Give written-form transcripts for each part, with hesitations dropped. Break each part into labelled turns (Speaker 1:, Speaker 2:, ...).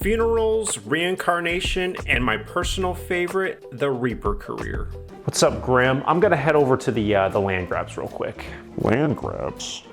Speaker 1: funerals, reincarnation, and my personal favorite, the Reaper career. What's up, Grim? I'm gonna head over to the land grabs real quick.
Speaker 2: Land grabs?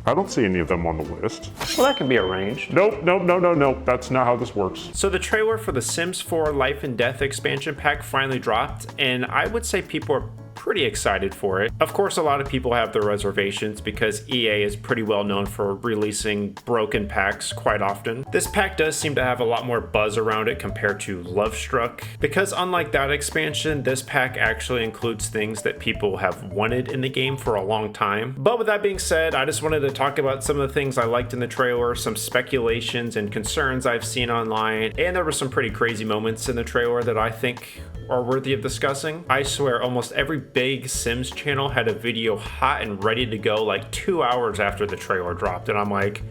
Speaker 2: I don't see any of them on the list.
Speaker 1: Well, that can be arranged.
Speaker 2: Nope. That's not how this works.
Speaker 1: So the trailer for the Sims 4 Life and Death expansion pack finally dropped, and I would say people are pretty excited for it. Of course, a lot of people have their reservations because EA is pretty well known for releasing broken packs quite often. This pack does seem to have a lot more buzz around it compared to Lovestruck, because unlike that expansion, this pack actually includes things that people have wanted in the game for a long time. But with that being said, I just wanted to talk about some of the things I liked in the trailer, some speculations and concerns I've seen online, and there were some pretty crazy moments in the trailer that I think are worthy of discussing. I swear almost every big Sims channel had a video hot and ready to go like 2 hours after the trailer dropped, and I'm like,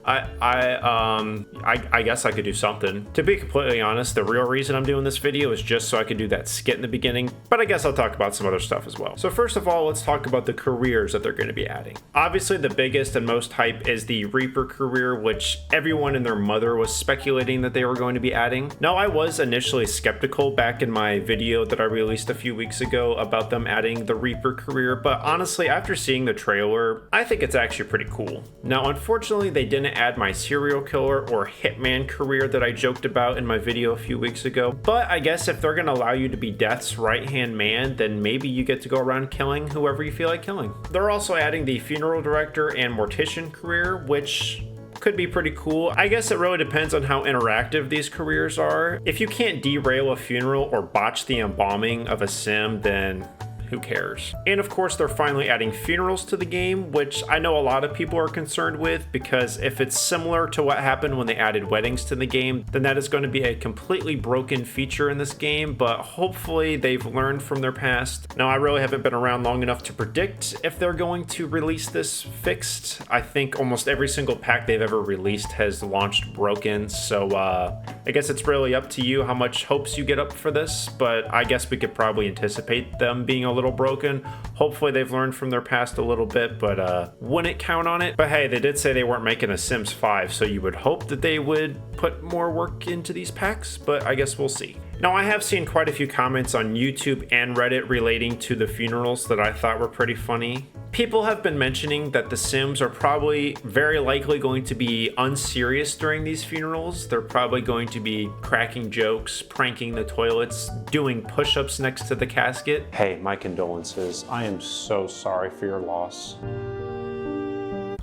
Speaker 1: I guess I could do something. To be completely honest, the real reason I'm doing this video is just so I could do that skit in the beginning, but I guess I'll talk about some other stuff as well. So first of all, let's talk about the careers that they're going to be adding. Obviously, the biggest and most hype is the Reaper career, which everyone and their mother was speculating that they were going to be adding. Now, I was initially skeptical back in my video that I released a few weeks ago about them adding the Reaper career, but honestly, after seeing the trailer, I think it's actually pretty cool. Now, unfortunately, they didn't add my serial killer or hitman career that I joked about in my video a few weeks ago, but I guess if they're gonna allow you to be Death's right-hand man, then maybe you get to go around killing whoever you feel like killing. They're also adding the funeral director and mortician career, which could be pretty cool. I guess it really depends on how interactive these careers are. If you can't derail a funeral or botch the embalming of a sim, then who cares? And of course, they're finally adding funerals to the game, which I know a lot of people are concerned with, because if it's similar to what happened when they added weddings to the game, then that is going to be a completely broken feature in this game, but hopefully they've learned from their past. Now, I really haven't been around long enough to predict if they're going to release this fixed. I think almost every single pack they've ever released has launched broken, so I guess it's really up to you how much hopes you get up for this, but I guess we could probably anticipate them being a little broken. Hopefully they've learned from their past a little bit, but wouldn't count on it. But hey, they did say they weren't making a Sims 5, so you would hope that they would put more work into these packs, but I guess we'll see. Now, I have seen quite a few comments on YouTube and Reddit relating to the funerals that I thought were pretty funny. People have been mentioning that the Sims are probably very likely going to be unserious during these funerals. They're probably going to be cracking jokes, pranking the toilets, doing push-ups next to the casket. Hey, my condolences. I am so sorry for your loss.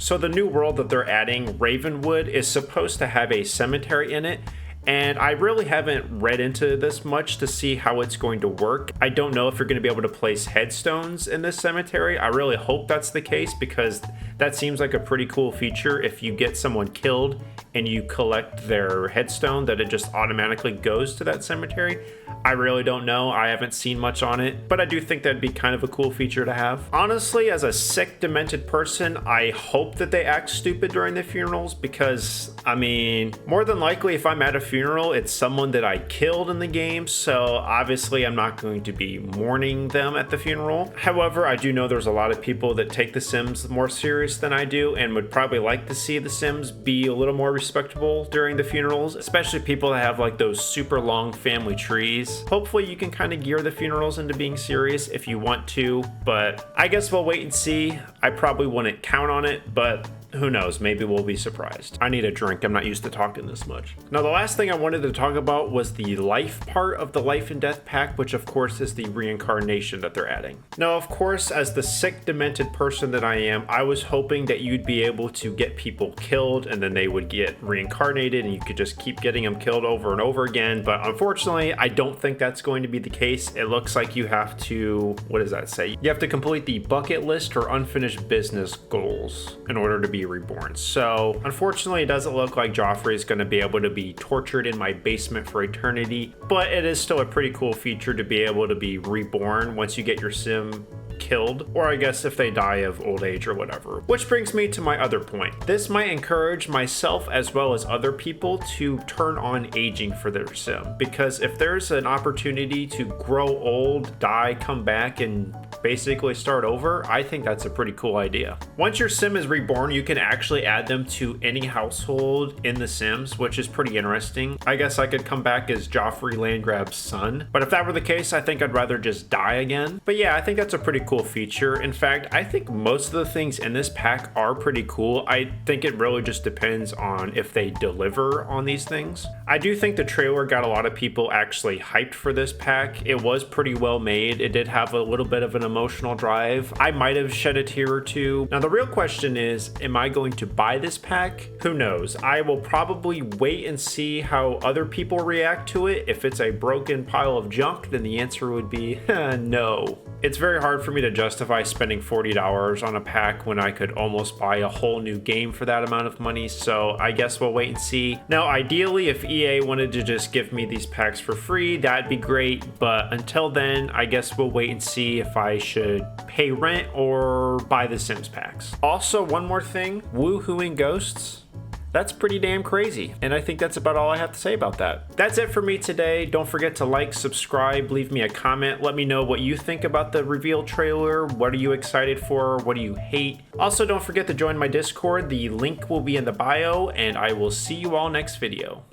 Speaker 1: So the new world that they're adding, Ravenwood, is supposed to have a cemetery in it. And I really haven't read into this much to see how it's going to work. I don't know if you're going to be able to place headstones in this cemetery. I really hope that's the case, because that seems like a pretty cool feature. If you get someone killed and you collect their headstone, that it just automatically goes to that cemetery. I really don't know. I haven't seen much on it, but I do think that'd be kind of a cool feature to have. Honestly, as a sick, demented person, I hope that they act stupid during the funerals, because, I mean, more than likely, if I'm at a funeral, it's someone that I killed in the game, so obviously I'm not going to be mourning them at the funeral. However, I do know there's a lot of people that take the Sims more serious than I do and would probably like to see the Sims be a little more respectable during the funerals, especially people that have like those super long family trees. Hopefully you can kind of gear the funerals into being serious if you want to, but I guess we'll wait and see. I probably wouldn't count on it, but who knows, maybe we'll be surprised. I need a drink, I'm not used to talking this much. Now, the last thing I wanted to talk about was the life part of the Life and Death pack, which of course is the reincarnation that they're adding. Now, of course, as the sick, demented person that I am, I was hoping that you'd be able to get people killed and then they would get reincarnated and you could just keep getting them killed over and over again. But unfortunately, I don't think that's going to be the case. It looks like you have to, what does that say? You have to complete the bucket list or unfinished business goals in order to be reborn. So unfortunately, it doesn't look like Joffrey is going to be able to be tortured in my basement for eternity, but it is still a pretty cool feature to be able to be reborn once you get your sim killed, or I guess if they die of old age or whatever. Which brings me to my other point. This might encourage myself as well as other people to turn on aging for their sim, because if there's an opportunity to grow old, die, come back, and basically start over, I think that's a pretty cool idea. Once your sim is reborn, you can actually add them to any household in The Sims, which is pretty interesting. I guess I could come back as Joffrey Landgraab's son, but if that were the case, I think I'd rather just die again. But yeah, I think that's a pretty cool feature. In fact, I think most of the things in this pack are pretty cool. I think it really just depends on if they deliver on these things. I do think the trailer got a lot of people actually hyped for this pack. It was pretty well made. It did have a little bit of an emotional drive. I might have shed a tear or two. Now the real question is, am I going to buy this pack? Who knows? I will probably wait and see how other people react to it. If it's a broken pile of junk, then the answer would be no. It's very hard for me to justify spending $40 on a pack when I could almost buy a whole new game for that amount of money, so I guess we'll wait and see. Now, ideally, if EA wanted to just give me these packs for free, that'd be great, but until then, I guess we'll wait and see if I should pay rent or buy the Sims packs. Also, one more thing, woohooing ghosts. That's pretty damn crazy. And I think that's about all I have to say about that. That's it for me today. Don't forget to like, subscribe, leave me a comment. Let me know what you think about the reveal trailer. What are you excited for? What do you hate? Also, don't forget to join my Discord. The link will be in the bio, and I will see you all next video.